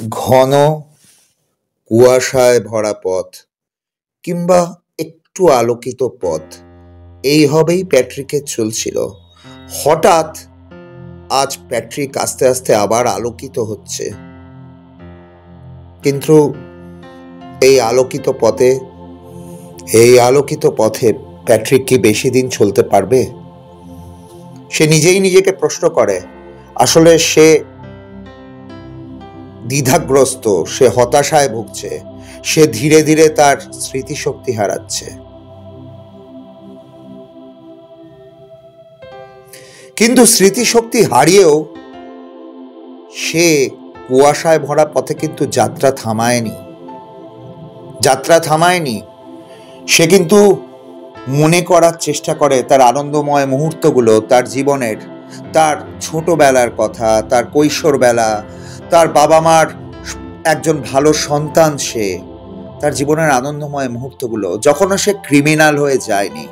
ঘন কুয়াশায় ভরা পথ কিংবা একটু আলোকিত পথ এইভাবেই প্যাট্রিকের চলছিল। হঠাৎ আজ প্যাট্রিক আস্তে আস্তে আবার আলোকিত হচ্ছে, কিন্তু এই আলোকিত পথে প্যাট্রিক কি বেশি দিন চলতে পারবে? সে নিজেই নিজেকে প্রশ্ন করে। আসলে সে দ্বিধাগ্রস্ত, সে হতাশায় ভুগছে, সে ধীরে ধীরে তার স্মৃতিশক্তি হারাচ্ছে। কিন্তু স্মৃতিশক্তি হারিয়েও সে কুয়াশায় ভরা পথে কিন্তু যাত্রা থামায়নি। সে কিন্তু মনে করার চেষ্টা করে তার আনন্দময় মুহূর্তগুলো, তার জীবনের, তার ছোটবেলার কথা, তার কৈশোরবেলা, তার বাবা মার একজন ভালো সন্তান, সে তার জীবনের আনন্দময় মুহূর্তগুলো। যখনও সে ক্রিমিনাল হয়ে যায়নি,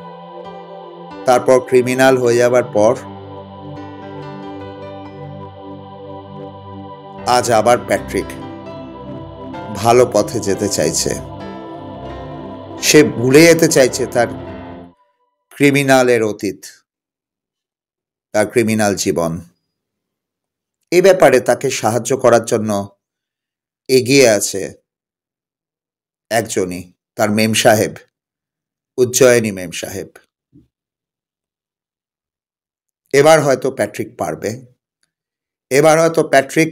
তারপর ক্রিমিনাল হয়ে যাবার পর আজ আবার প্যাট্রিক ভালো পথে যেতে চাইছে। সে ভুলে যেতে চাইছে তার ক্রিমিনালের অতীত, তার ক্রিমিনাল জীবন। এই ব্যাপারে তাকে সাহায্য করার জন্য এগিয়ে আছে একজনই, তার মেম সাহেব, উজ্জয়িনী মেম সাহেব। এবার হয়তো প্যাট্রিক পারবে। এবার হয়তো প্যাট্রিক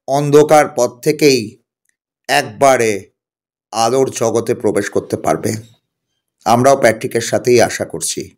অন্ধকার পথ থেকেই একবারে আলোর জগতে প্রবেশ করতে পারবে। আমরাও প্যাট্রিকের সাথেই আশা করছি।